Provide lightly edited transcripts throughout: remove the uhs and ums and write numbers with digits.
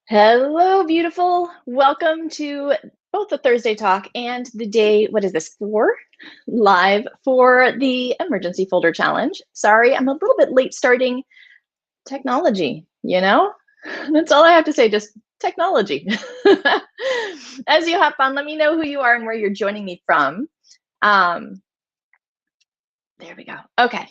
Hello, beautiful. Welcome to both the Thursday talk and the day, what is this, 4? Live for the emergency folder challenge. Sorry, I'm a little bit late starting. Technology, you know? That's all I have to say, just technology. As you have fun, let me know who you are and where you're joining me from. There we go. Okay.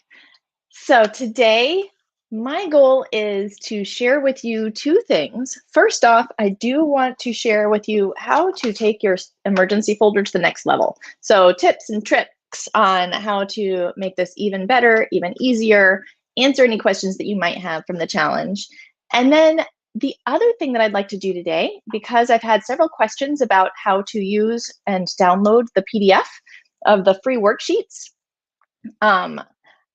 So today, my goal is to share with you 2 things. First off, I do want to share with you how to take your emergency folder to the next level. So tips and tricks on how to make this even better, even easier, answer any questions that you might have from the challenge. And then the other thing that I'd like to do today, because I've had several questions about how to use and download the PDF of the free worksheets,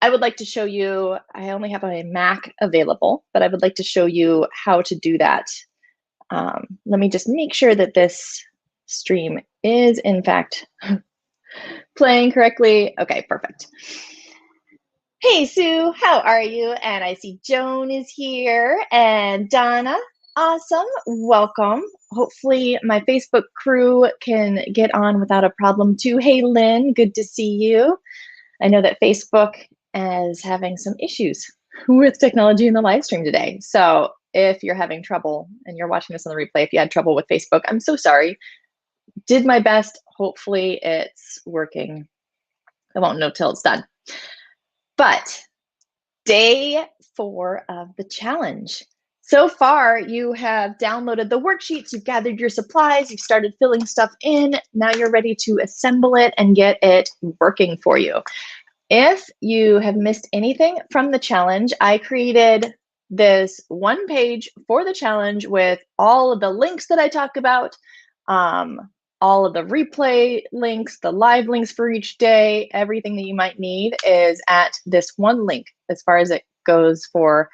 I would like to show you, I only have a Mac available, but I would like to show you how to do that. Let me just make sure that this stream is in fact playing correctly. Okay, perfect. Hey, Sue, how are you? And I see Joan is here and Donna. Awesome, welcome. Hopefully my Facebook crew can get on without a problem too. Hey, Lynn, good to see you. I know that Facebook is having some issues with technology in the live stream today. So if you're having trouble and you're watching this on the replay, if you had trouble with Facebook, I'm so sorry. Did my best. Hopefully it's working. I won't know till it's done. But day 4 of the challenge. So far, you have downloaded the worksheets, you've gathered your supplies, you've started filling stuff in. Now you're ready to assemble it and get it working for you. If you have missed anything from the challenge, I created this one page for the challenge with all of the links that I talk about, all of the replay links, the live links for each day, everything that you might need is at this one link as far as it goes for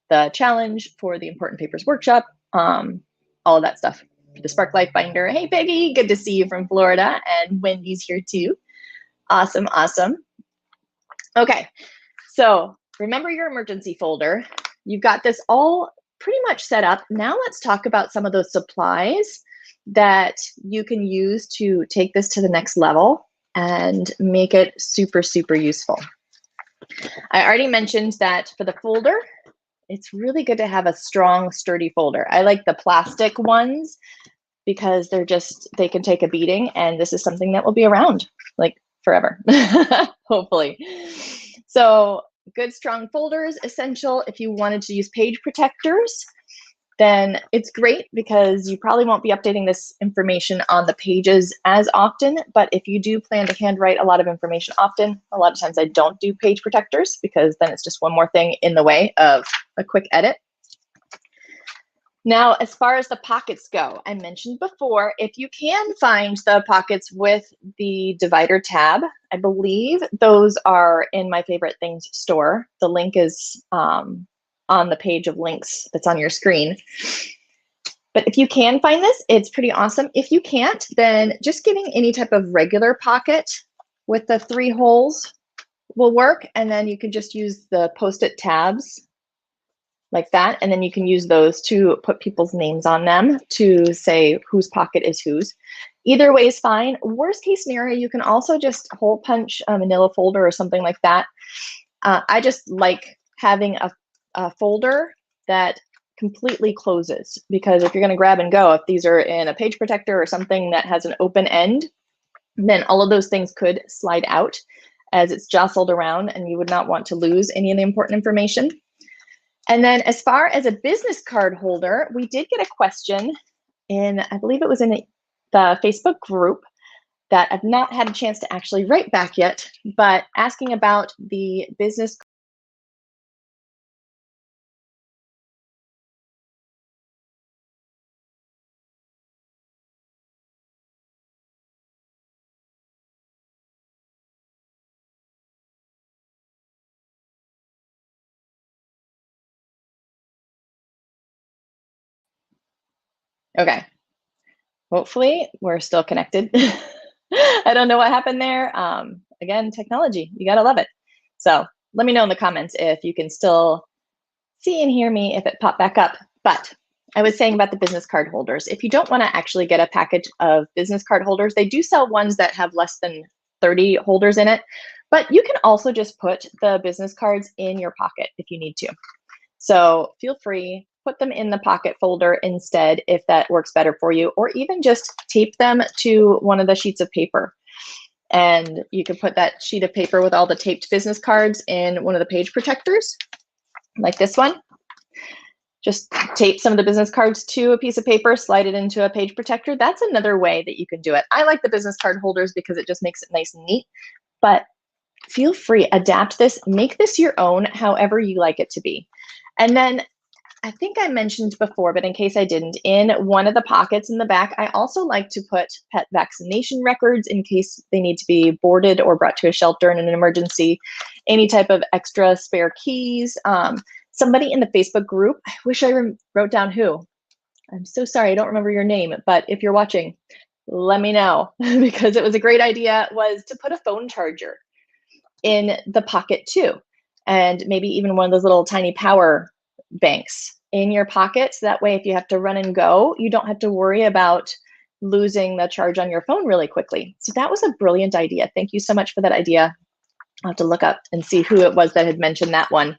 the challenge, for the Important Papers Workshop, all of that stuff. The Spark Lifebinder. Hey, Peggy, good to see you from Florida, and Wendy's here too. Awesome, awesome. Okay, so remember your emergency folder. You've got this all pretty much set up. Now let's talk about some of those supplies that you can use to take this to the next level and make it super, super useful. I already mentioned that for the folder, it's really good to have a strong, sturdy folder. I like the plastic ones because they can take a beating, and this is something that will be around like forever, hopefully. So good, strong folders, essential. If you wanted to use page protectors, then it's great because you probably won't be updating this information on the pages as often. But if you do plan to handwrite a lot of information often, a lot of times I don't do page protectors because then it's just one more thing in the way of a quick edit. Now, as far as the pockets go, I mentioned before, if you can find the pockets with the divider tab, I believe those are in my favorite things store. The link is on the page of links that's on your screen. But if you can find this, it's pretty awesome. If you can't, then just getting any type of regular pocket with the 3 holes will work. And then you can just use the Post-it tabs like that, and then you can use those to put people's names on them to say whose pocket is whose. Either way is fine. Worst case scenario, you can also just hole punch a manila folder or something like that. I just like having a folder that completely closes, because if you're going to grab and go, if these are in a page protector or something that has an open end, then all of those things could slide out as it's jostled around, and you would not want to lose any of the important information. And then as far as a business card holder, we did get a question in, I believe it was in the Facebook group that I've not had a chance to actually write back yet, but asking about the business. Okay, hopefully we're still connected. I don't know what happened there. Again, technology, you gotta love it. So let me know in the comments if you can still see and hear me, if it popped back up. But I was saying about the business card holders. If you don't want to actually get a package of business card holders, they do sell ones that have less than 30 holders in it. But you can also just put the business cards in your pocket if you need to. So feel free, put them in the pocket folder instead if that works better for you, or even just tape them to one of the sheets of paper. And you can put that sheet of paper with all the taped business cards in one of the page protectors, like this one. Just tape some of the business cards to a piece of paper, slide it into a page protector. That's another way that you can do it. I like the business card holders because it just makes it nice and neat, but feel free, adapt this, make this your own, however you like it to be. And then I think I mentioned before, but in case I didn't, in one of the pockets in the back, I also like to put pet vaccination records in case they need to be boarded or brought to a shelter in an emergency, any type of extra spare keys. Somebody in the Facebook group, I wish I wrote down who. I'm so sorry, I don't remember your name, but if you're watching, let me know because it was a great idea, was to put a phone charger in the pocket too. And maybe even one of those little tiny power banks in your pocket. So that way, if you have to run and go, you don't have to worry about losing the charge on your phone really quickly. So that was a brilliant idea. Thank you so much for that idea. I'll have to look up and see who it was that had mentioned that one.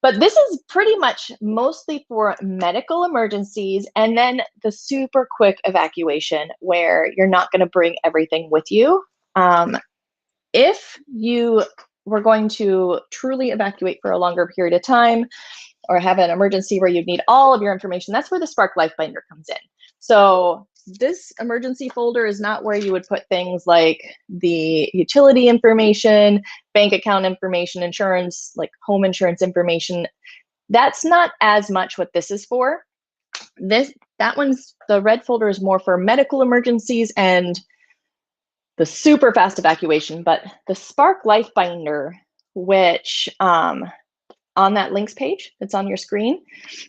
But this is pretty much mostly for medical emergencies and then the super quick evacuation where you're not going to bring everything with you. If you were going to truly evacuate for a longer period of time or have an emergency where you'd need all of your information, that's where the Spark Lifebinder comes in. So this emergency folder is not where you would put things like the utility information, bank account information, insurance, like home insurance information. That's not as much what this is for. The red folder is more for medical emergencies and the super fast evacuation, but the Spark Lifebinder, which on that links page that's on your screen,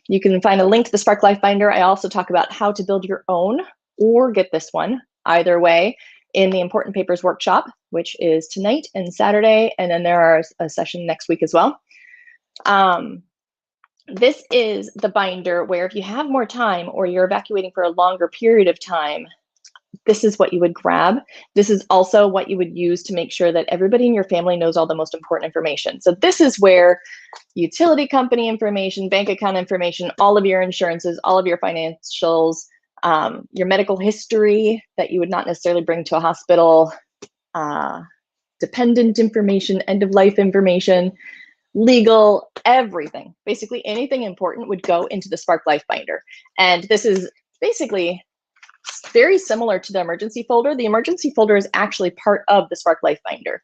you can find a link to the Spark Lifebinder. I also talk about how to build your own or get this one, either way, in the Important Papers workshop, which is tonight and Saturday, and then there are a session next week as well. This is the binder where if you have more time or you're evacuating for a longer period of time, this is what you would grab. This is also what you would use to make sure that everybody in your family knows all the most important information. So this is where utility company information, bank account information, all of your insurances, all of your financials, your medical history that you would not necessarily bring to a hospital, dependent information, end of life information, legal, everything. Basically anything important would go into the Spark Lifebinder. And this is basically very similar to the emergency folder. The emergency folder is actually part of the Spark Lifebinder.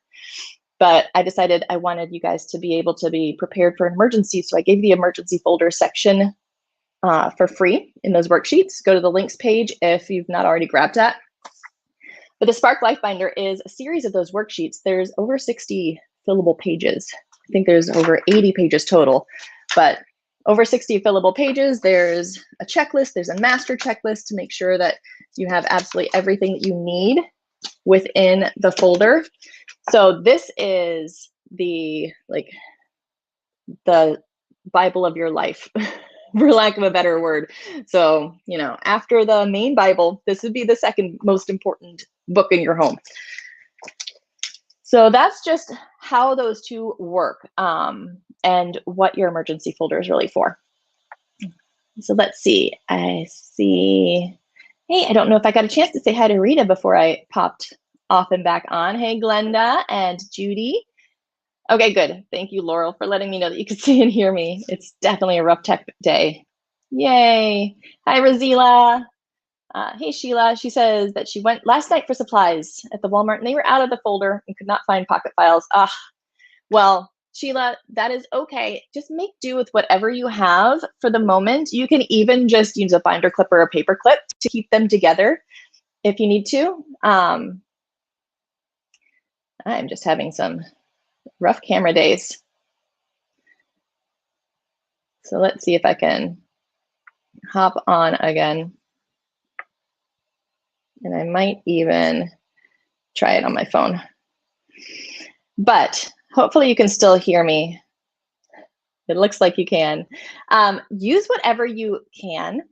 But I decided I wanted you guys to be able to be prepared for an emergency. So I gave the emergency folder section for free in those worksheets. Go to the links page if you've not already grabbed that. But the Spark Lifebinder is a series of those worksheets. There's over 60 fillable pages. I think there's over 80 pages total, but over 60 fillable pages. There's a checklist, there's a master checklist to make sure that you have absolutely everything that you need within the folder. So this is the Bible of your life, for lack of a better word. So, after the main Bible, this would be the second most important book in your home. So that's just how those two work and what your emergency folder is really for. So let's see. I see. Hey, I don't know if I got a chance to say hi to Rita before I popped off and back on. Hey, Glenda and Judy. Okay, good. Thank you, Laurel, for letting me know that you could see and hear me. It's definitely a rough tech day. Yay. Hi, Razila. Hey, Sheila. She says that she went last night for supplies at the Walmart and they were out of the folder and could not find pocket files. Well, Sheila, that is okay. Just make do with whatever you have for the moment. You can even just use a binder clip or a paper clip to keep them together if you need to. I'm just having some rough camera days. So let's see if I can hop on again. And I might even try it on my phone. But hopefully you can still hear me. It looks like you can. Use whatever you can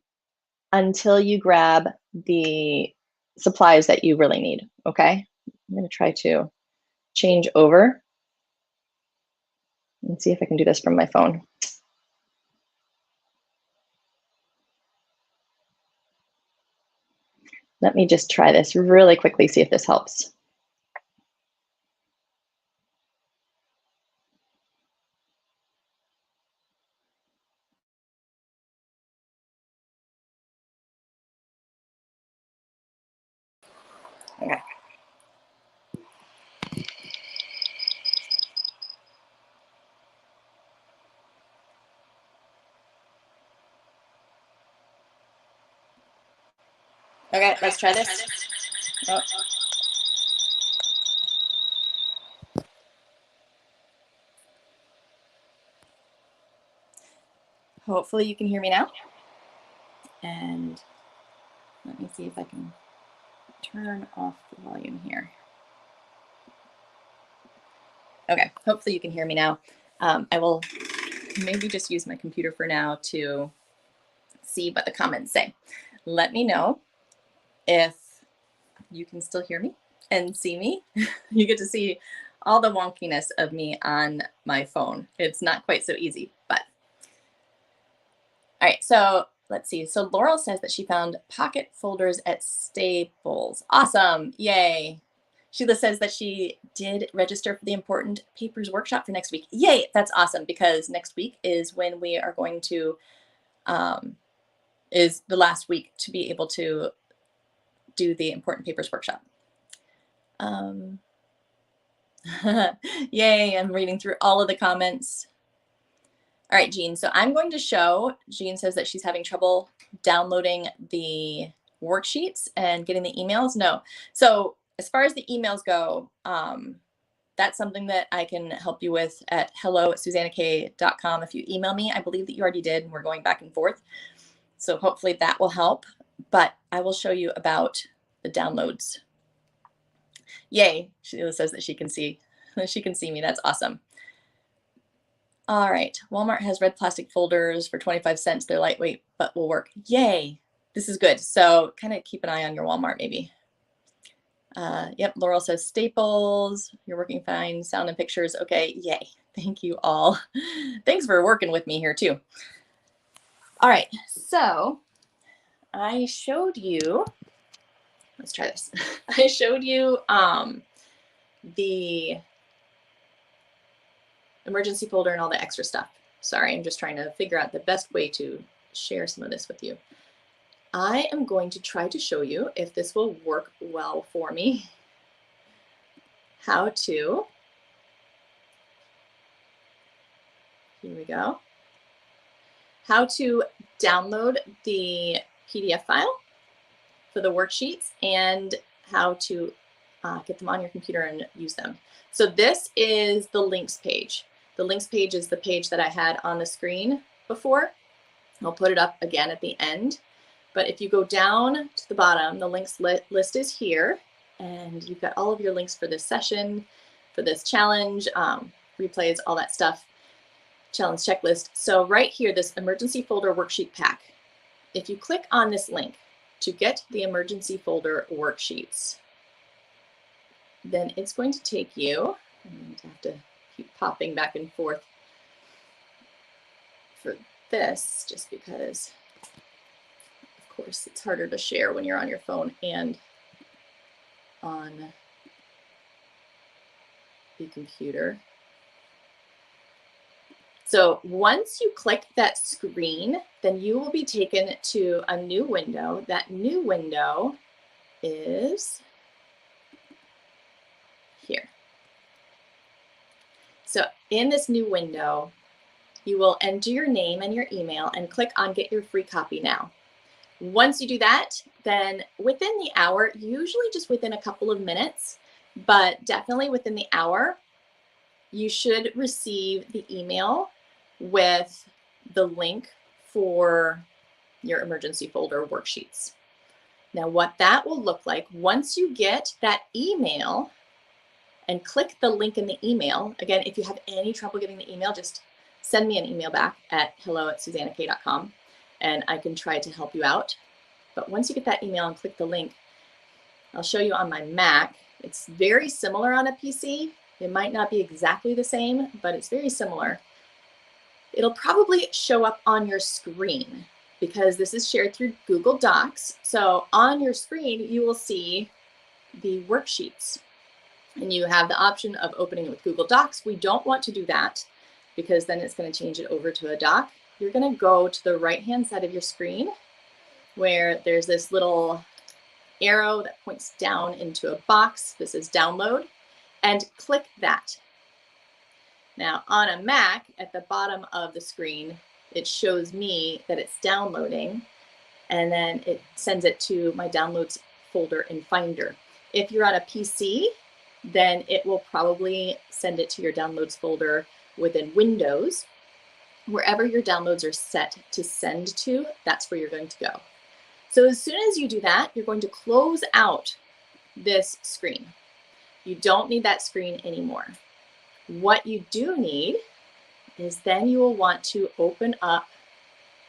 until you grab the supplies that you really need, okay? I'm gonna try to change over and see if I can do this from my phone. Let me just try this really quickly, see if this helps. Okay. Okay, let's try this. Oh. Hopefully you can hear me now. And let me see if I can turn off the volume here. Okay, hopefully you can hear me now. I will maybe just use my computer for now to see what the comments say. Let me know if you can still hear me and see me. You get to see all the wonkiness of me on my phone. It's not quite so easy, but. All right, so let's see. So Laurel says that she found pocket folders at Staples. Awesome, yay. Sheila says that she did register for the important papers workshop for next week. Yay, that's awesome, because next week is when we are going to, is the last week to be able to do the important papers workshop. Yay, I'm reading through all of the comments. All right, Jean, so I'm going to show, Jean says that she's having trouble downloading the worksheets and getting the emails. No, so as far as the emails go, that's something that I can help you with at hello@susannakay.com. If you email me, I believe that you already did, and we're going back and forth. So hopefully that will help, but I will show you about the downloads. Yay, Sheila says that she can see me. That's awesome. All right, Walmart has red plastic folders for 25 cents. They're lightweight, but will work. Yay, this is good. So kind of keep an eye on your Walmart maybe. Yep, Laurel says Staples, you're working fine, sound and pictures. Okay, yay, thank you all. Thanks for working with me here too. All right, so I showed you, let's try this. I showed you the emergency folder and all the extra stuff. Sorry, I'm just trying to figure out the best way to share some of this with you. I am going to try to show you, if this will work well for me, how to, here we go, how to download the PDF file for the worksheets and how to get them on your computer and use them. So this is the links page. The links page is the page that I had on the screen before. I'll put it up again at the end. But if you go down to the bottom, the links list is here, and you've got all of your links for this session, for this challenge, replays, all that stuff, challenge checklist. So right here, this emergency folder worksheet pack. If you click on this link to get the emergency folder worksheets, then it's going to take you, I'm going to have to keep popping back and forth for this, just because of course, it's harder to share when you're on your phone and on the computer. So once you click that screen, then you will be taken to a new window. That new window is here. So in this new window, you will enter your name and your email and click on Get Your Free Copy Now. Once you do that, then within the hour, usually just within a couple of minutes, but definitely within the hour, you should receive the email with the link for your emergency folder worksheets. Now, what that will look like, once you get that email and click the link in the email, again, if you have any trouble getting the email, just send me an email back at hello@susannak.com and I can try to help you out. But once you get that email and click the link, I'll show you on my Mac. It's very similar on a PC. It might not be exactly the same, but it's very similar. It'll probably show up on your screen because this is shared through Google Docs. So on your screen, you will see the worksheets and you have the option of opening it with Google Docs. We don't want to do that because then it's going to change it over to a doc. You're going to go to the right-hand side of your screen where there's this little arrow that points down into a box. This is download, and click that. Now on a Mac, at the bottom of the screen, it shows me that it's downloading, and then it sends it to my downloads folder in Finder. If you're on a PC, then it will probably send it to your downloads folder within Windows. Wherever your downloads are set to send to, that's where you're going to go. So as soon as you do that, you're going to close out this screen. You don't need that screen anymore. What you do need is then you will want to open up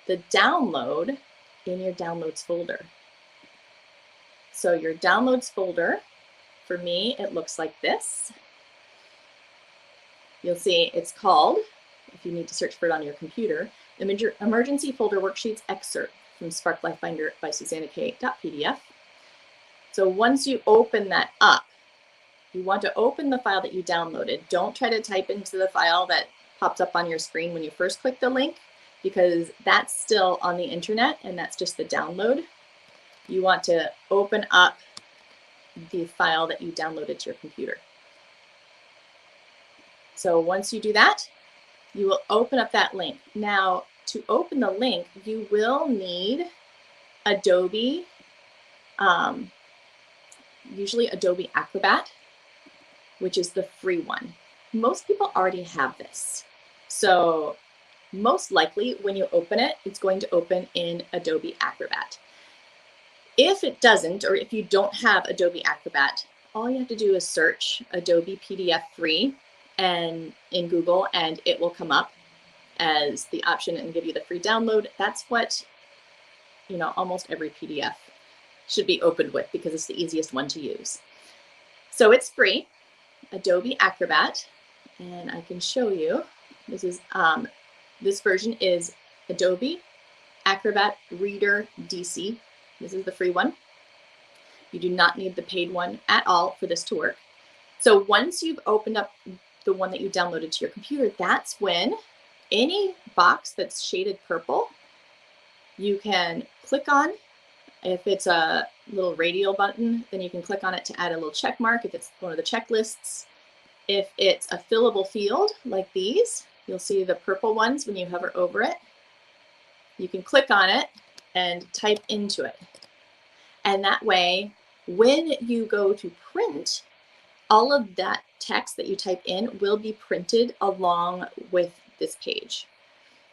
the download in your downloads folder. So your downloads folder, for me, it looks like this. You'll see it's called, if you need to search for it on your computer, Emergency Folder Worksheets Excerpt from Spark Lifebinder by susannak.pdf. So once you open that up, you want to open the file that you downloaded. Don't try to type into the file that pops up on your screen when you first click the link, because that's still on the internet and that's just the download. You want to open up the file that you downloaded to your computer. So once you do that, you will open up that link. Now, to open the link, you will need Adobe, usually Adobe Acrobat, which is the free one. Most people already have this. So most likely when you open it, it's going to open in Adobe Acrobat. If it doesn't, or if you don't have Adobe Acrobat, all you have to do is search Adobe PDF free and in Google, and it will come up as the option and give you the free download. That's what, almost every PDF should be opened with because it's the easiest one to use. So it's free, Adobe Acrobat, and I can show you. This is this version is Adobe Acrobat Reader DC. This is the free one. You do not need the paid one at all for this to work. So once you've opened up the one that you downloaded to your computer, that's when any box that's shaded purple, you can click on. If it's a little radial button, then you can click on it to add a little check mark if it's one of the checklists. If it's a fillable field like these, you'll see the purple ones when you hover over it. You can click on it and type into it. And that way, when you go to print, all of that text that you type in will be printed along with this page.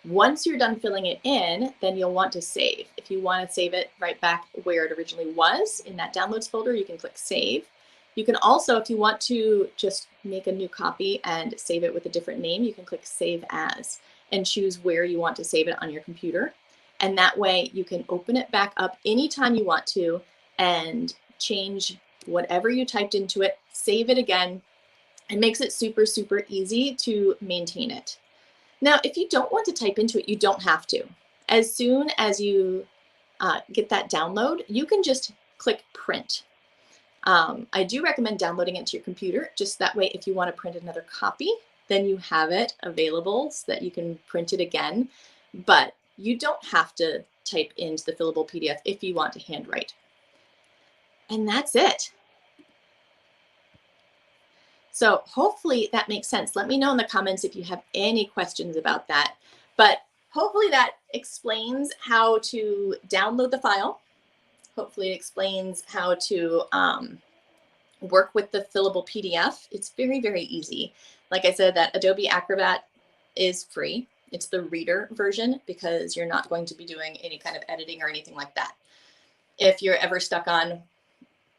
Once you're done filling it in, then you'll want to save. If you want to save it right back where it originally was in that downloads folder, you can click save. You can also, if you want to just make a new copy and save it with a different name, you can click save as and choose where you want to save it on your computer. And that way you can open it back up anytime you want to and change whatever you typed into it, save it again. It makes it super, super easy to maintain it. Now, if you don't want to type into it, you don't have to. As soon as you get that download, you can just click print. I do recommend downloading it to your computer, just that way if you want to print another copy, then you have it available so that you can print it again. But you don't have to type into the fillable PDF if you want to handwrite. And that's it. So hopefully that makes sense. Let me know in the comments if you have any questions about that. But hopefully that explains how to download the file. Hopefully it explains how to work with the fillable PDF. It's very, very easy. Like I said, that Adobe Acrobat is free. It's the reader version because you're not going to be doing any kind of editing or anything like that. If you're ever stuck on,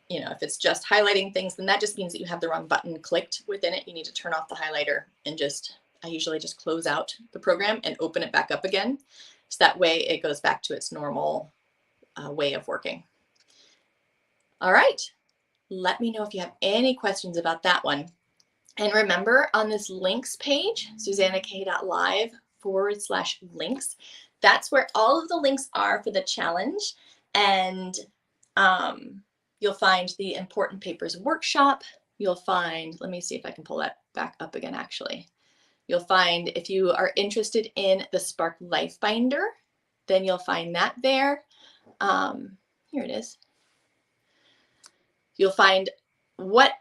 if it's just highlighting things, then that just means that you have the wrong button clicked within it. You need to turn off the highlighter and just I usually just close out the program and open it back up again. So that way it goes back to its normal way of working. All right, let me know if you have any questions about that one. And remember, on this links page, susannakay.live/links, that's where all of the links are for the challenge. And you'll find the important papers workshop. You'll find, let me see if I can pull that back up again, actually. You'll find, if you are interested in the Spark Lifebinder, then you'll find that there. Here it is. You'll find what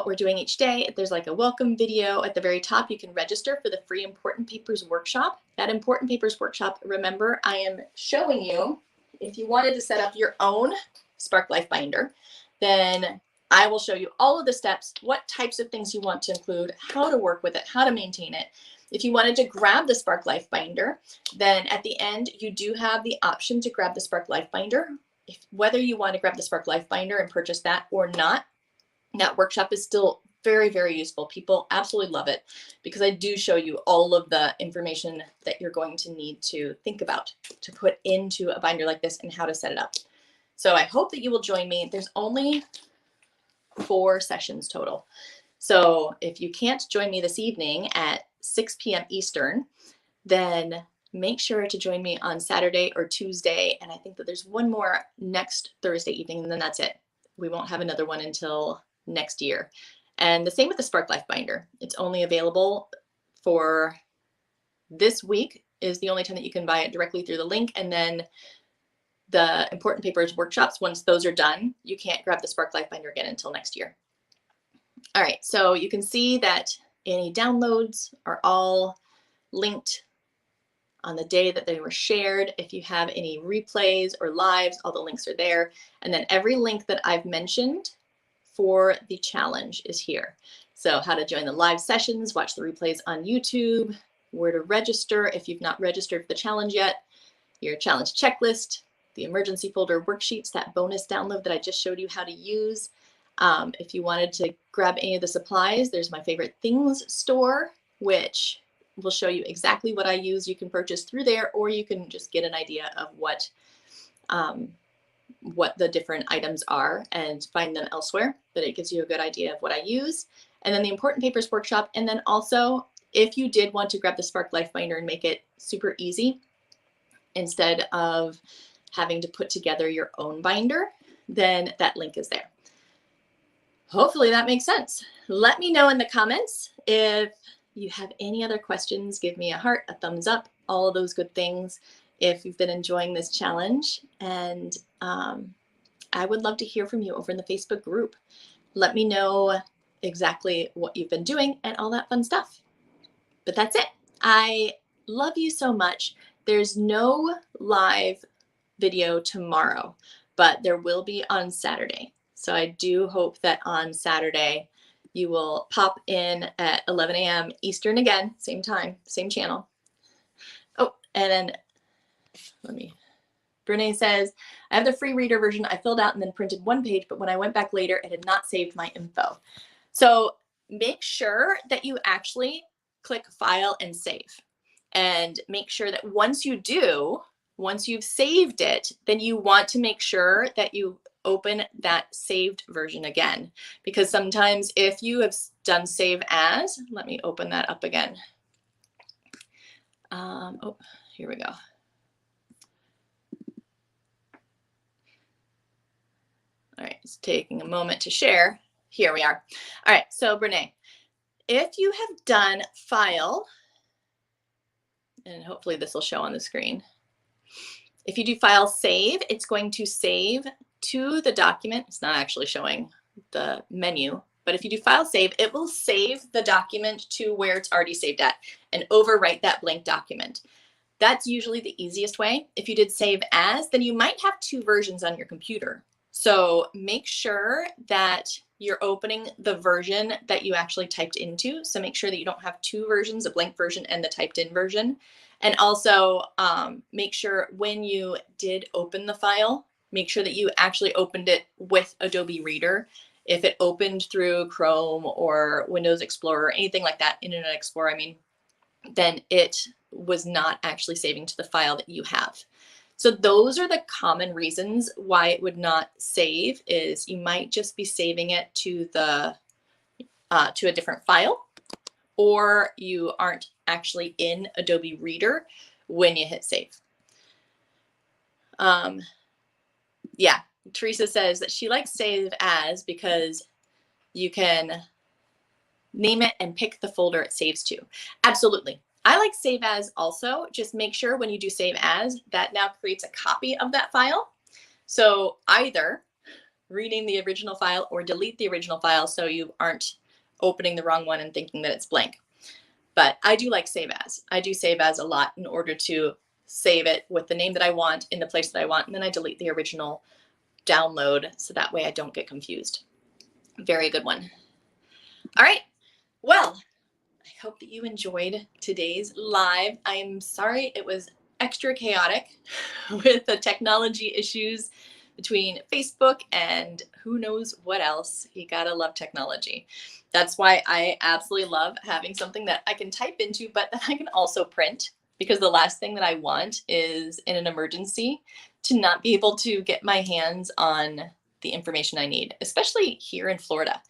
we're doing each day. There's like a welcome video at the very top. You can register for the free Important Papers workshop. That Important Papers workshop, remember, I am showing you, if you wanted to set up your own Spark Lifebinder, then I will show you all of the steps, what types of things you want to include, how to work with it, how to maintain it. If you wanted to grab the Spark Lifebinder, then at the end, you do have the option to grab the Spark Lifebinder. Whether you want to grab the Spark Lifebinder and purchase that or not, that workshop is still very, very useful. People absolutely love it because I do show you all of the information that you're going to need to think about to put into a binder like this and how to set it up. So I hope that you will join me. There's only 4 sessions total. So if you can't join me this evening at 6 p.m. Eastern, then make sure to join me on Saturday or Tuesday. And I think that there's one more next Thursday evening, and then that's it. We won't have another one until next year. And the same with the Spark Lifebinder. It's only available for this week is the only time that you can buy it directly through the link. And then the Important Papers workshops, once those are done, you can't grab the Spark Lifebinder again until next year. All right, so you can see that any downloads are all linked on the day that they were shared. If you have any replays or lives, all the links are there. And then every link that I've mentioned for the challenge is here. So how to join the live sessions, watch the replays on YouTube, where to register if you've not registered for the challenge yet, your challenge checklist, the emergency folder worksheets, that bonus download that I just showed you how to use. If you wanted to grab any of the supplies, there's my favorite things store, which will show you exactly what I use. You can purchase through there, or you can just get an idea of what the different items are and find them elsewhere, but it gives you a good idea of what I use. And then the Important Papers workshop. And then also, if you did want to grab the Spark Lifebinder and make it super easy, instead of having to put together your own binder, then that link is there. Hopefully that makes sense. Let me know in the comments if you have any other questions. Give me a heart, a thumbs up, all of those good things if you've been enjoying this challenge. And I would love to hear from you over in the Facebook group. Let me know exactly what you've been doing and all that fun stuff. But that's it. I love you so much. There's no live video tomorrow, but there will be on Saturday. So I do hope that on Saturday you will pop in at 11 a.m. Eastern again, same time, same channel. Oh, and then Brene says, I have the free reader version. I filled out and then printed one page, but when I went back later, it had not saved my info. So make sure that you actually click File and Save. And make sure that once you do, once you've saved it, then you want to make sure that you open that saved version again. Because sometimes if you have done save as, let me open that up again. Oh, here we go. All right, it's taking a moment to share. Here we are. All right, so Brene, if you have done File, and hopefully this will show on the screen. If you do File Save, it's going to save to the document. It's not actually showing the menu, but if you do File Save, it will save the document to where it's already saved at and overwrite that blank document. That's usually the easiest way. If you did Save As, then you might have 2 versions on your computer. So make sure that you're opening the version that you actually typed into. So make sure that you don't have 2 versions, a blank version and the typed in version. And also make sure when you did open the file, make sure that you actually opened it with Adobe Reader. If it opened through Chrome or Windows Explorer or anything like that, Internet Explorer, I mean, then it was not actually saving to the file that you have. So those are the common reasons why it would not save. Is you might just be saving it to the to a different file, or you aren't actually in Adobe Reader when you hit save. Yeah, Teresa says that she likes save as because you can name it and pick the folder it saves to. Absolutely. I like save as also. Just make sure when you do save as, that now creates a copy of that file. So either reading the original file or delete the original file so you aren't opening the wrong one and thinking that it's blank. But I do like save as. I do save as a lot in order to save it with the name that I want in the place that I want, and then I delete the original download so that way I don't get confused. Very good one. All right. Well, I hope that you enjoyed today's live. I am sorry it was extra chaotic with the technology issues between Facebook and who knows what else. You gotta love technology. That's why I absolutely love having something that I can type into, but that I can also print, because the last thing that I want is in an emergency to not be able to get my hands on the information I need, especially here in Florida.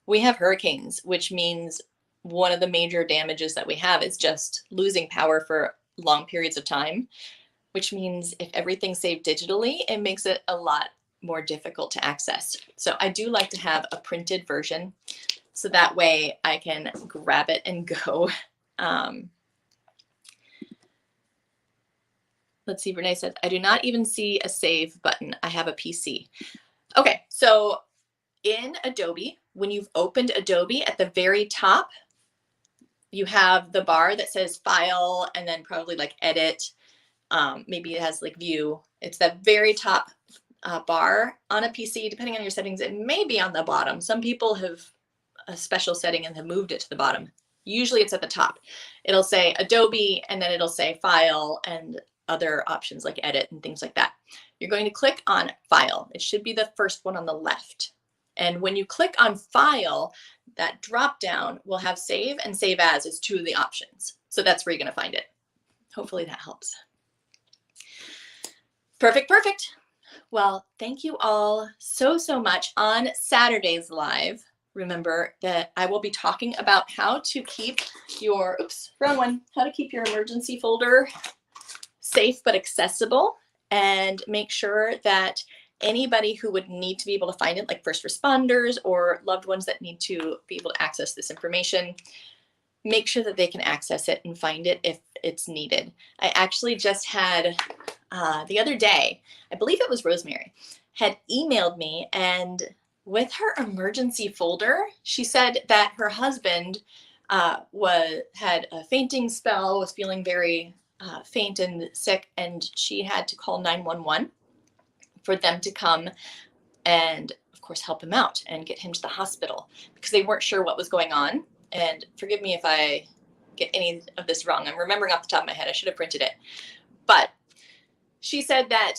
We have hurricanes, which means one of the major damages that we have is just losing power for long periods of time, which means if everything's saved digitally, it makes it a lot more difficult to access. So I do like to have a printed version so that way I can grab it and go. Let's see, Renee says, I do not even see a save button. I have a PC. Okay, so in Adobe, when you've opened Adobe, at the very top, you have the bar that says File and then probably like Edit. Maybe it has like View. It's that very top bar on a PC. Depending on your settings, it may be on the bottom. Some people have a special setting and have moved it to the bottom. Usually it's at the top. It'll say Adobe and then it'll say File and other options like Edit and things like that. You're going to click on File. It should be the first one on the left. And when you click on File, that drop down will have Save and Save As as two of the options. So that's where you're going to find it. Hopefully that helps. Perfect, perfect. Well, thank you all so much. On Saturday's live, remember that I will be talking about how to keep your, how to keep your emergency folder safe but accessible, and make sure that anybody who would need to be able to find it, like first responders or loved ones that need to be able to access this information, make sure that they can access it and find it if it's needed. I actually just had, the other day, I believe it was Rosemary, had emailed me, and with her emergency folder, she said that her husband had a fainting spell, was feeling very faint and sick, and she had to call 911 for them to come and, of course, help him out and get him to the hospital because they weren't sure what was going on. And forgive me if I get any of this wrong. I'm remembering off the top of my head. I should have printed it. But she said that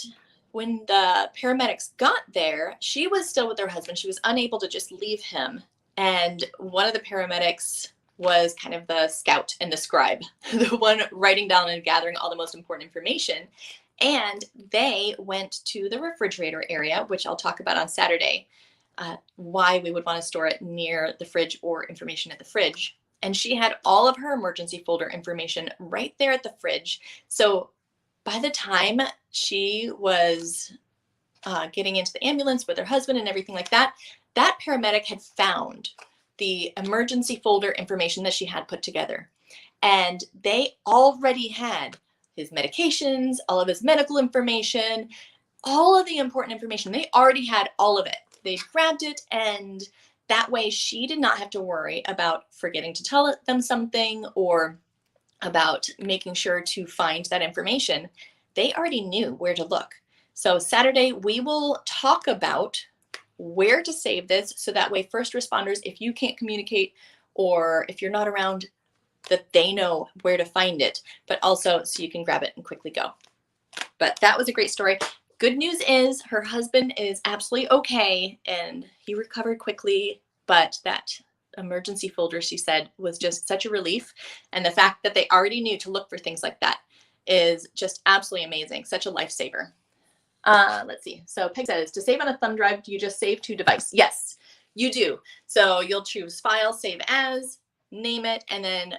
when the paramedics got there, she was still with her husband. She was unable to just leave him. And one of the paramedics was kind of the scout and the scribe, the one writing down and gathering all the most important information. And they went to the refrigerator area, which I'll talk about on Saturday, why we would want to store it near the fridge or information at the fridge. And she had all of her emergency folder information right there at the fridge. So by the time she was getting into the ambulance with her husband and everything like that, that paramedic had found the emergency folder information that she had put together. And they already had his medications, all of his medical information, all of the important information. They already had all of it. They grabbed it, and that way she did not have to worry about forgetting to tell them something or about making sure to find that information. They already knew where to look. So Saturday, we will talk about where to save this so that way first responders, if you can't communicate or if you're not around, that they know where to find it, but also so you can grab it and quickly go. But that was a great story. Good news is her husband is absolutely okay and he recovered quickly, but that emergency folder, she said, was just such a relief. And the fact that they already knew to look for things like that is just absolutely amazing. Such a lifesaver. Let's see. So Peg says, to save on a thumb drive, do you just save to device? Yes, you do. So you'll choose File, Save As, name it, and then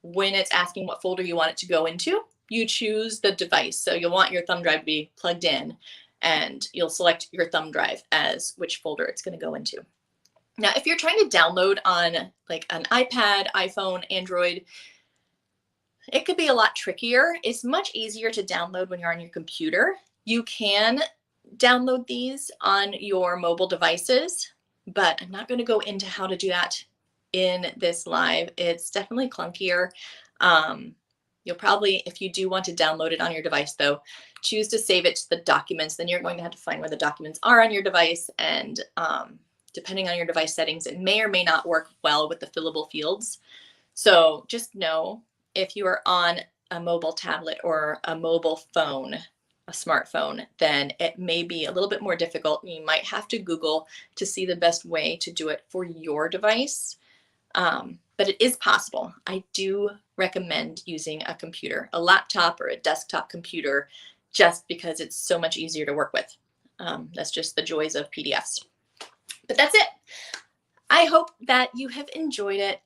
when it's asking what folder you want it to go into, you choose the device. So you'll want your thumb drive to be plugged in, and you'll select your thumb drive as which folder it's going to go into. Now, if you're trying to download on like an iPad, iPhone, Android, it could be a lot trickier. It's much easier to download when you're on your computer. You can download these on your mobile devices, but I'm not going to go into how to do that in this live. It's definitely clunkier. You'll probably, if you do want to download it on your device though, choose to save it to the documents. Then you're going to have to find where the documents are on your device. And depending on your device settings, it may or may not work well with the fillable fields. So just know if you are on a mobile tablet or a mobile phone, a smartphone, then it may be a little bit more difficult. You might have to Google to see the best way to do it for your device. But it is possible. I do recommend using a computer, a laptop or a desktop computer, just because it's so much easier to work with. That's just the joys of PDFs. But that's it. I hope that you have enjoyed it.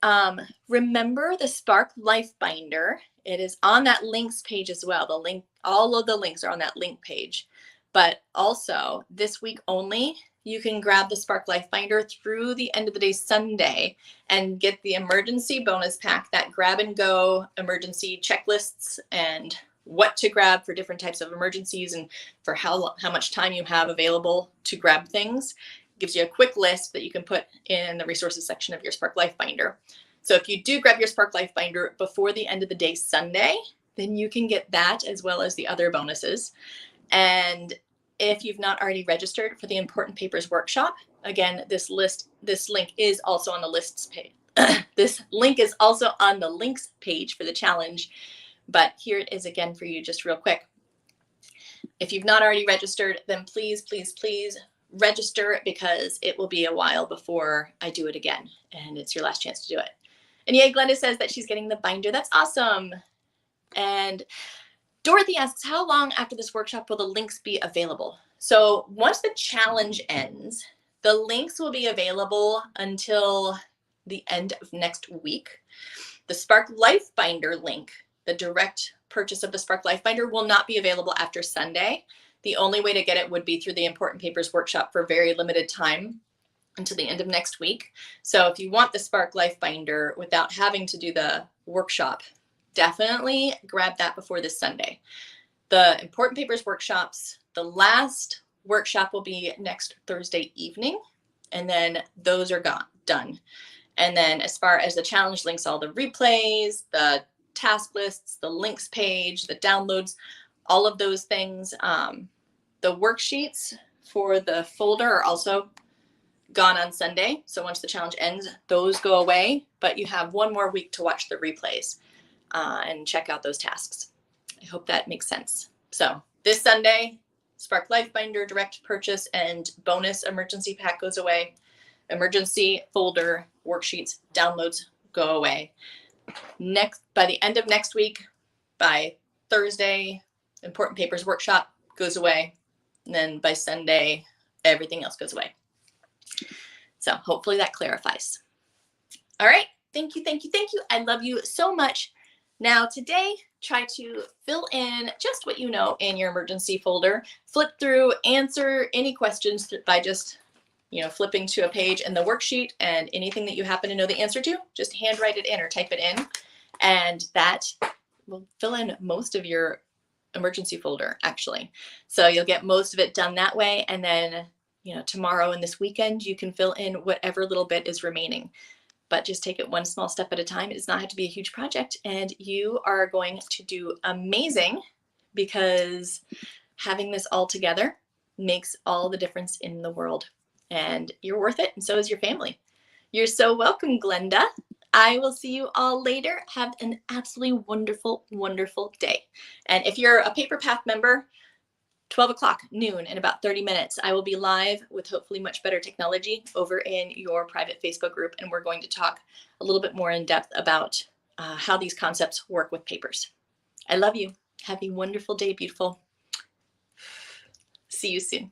Remember the Spark Lifebinder. It is on that links page as well. The link, all of the links are on that link page. But also this week only, you can grab the Spark Lifebinder through the end of the day Sunday and get the emergency bonus pack, that grab and go emergency checklists and what to grab for different types of emergencies and for how much time you have available to grab things. It gives you a quick list that you can put in the resources section of your Spark Lifebinder. So if you do grab your Spark Lifebinder before the end of the day Sunday, then you can get that as well as the other bonuses. And if you've not already registered for the Important Papers Workshop, again, this link is also on the lists page. This link is also on the links page for the challenge, but here it is again for you just real quick. If you've not already registered, then please, please, please register, because it will be a while before I do it again, and it's your last chance to do it. And yay, Glenda says that she's getting the binder. That's awesome. And Dorothy asks, how long after this workshop will the links be available? So once the challenge ends, the links will be available until the end of next week. The Spark Lifebinder link, the direct purchase of the Spark Lifebinder, will not be available after Sunday. The only way to get it would be through the Important Papers Workshop for very limited time until the end of next week. So if you want the Spark Lifebinder without having to do the workshop, definitely grab that before this Sunday. The Important Papers Workshops, the last workshop will be next Thursday evening, and then those are done. And then as far as the challenge links, all the replays, the task lists, the links page, the downloads, all of those things. The worksheets for the folder are also gone on Sunday. So once the challenge ends, those go away, but you have one more week to watch the replays and check out those tasks. I hope that makes sense. So this Sunday, Spark Lifebinder direct purchase and bonus emergency pack goes away. Emergency folder, worksheets, downloads go away. By the end of next week, by Thursday, Important Papers Workshop goes away. And then by Sunday, everything else goes away. So hopefully that clarifies. All right. Thank you, thank you, thank you. I love you so much. Now today, try to fill in just what you know in your emergency folder. Flip through, answer any questions by just flipping to a page in the worksheet, and anything that you happen to know the answer to, just handwrite it in or type it in. And that will fill in most of your emergency folder, actually. So you'll get most of it done that way. And then, tomorrow and this weekend, you can fill in whatever little bit is remaining. But just take it one small step at a time. It does not have to be a huge project. And you are going to do amazing, because having this all together makes all the difference in the world. And you're worth it, and so is your family. You're so welcome, Glenda. I will see you all later. Have an absolutely wonderful, wonderful day. And if you're a Paper Path member, 12 o'clock, noon, in about 30 minutes, I will be live with hopefully much better technology over in your private Facebook group. And we're going to talk a little bit more in depth about how these concepts work with papers. I love you. Have a wonderful day, beautiful. See you soon.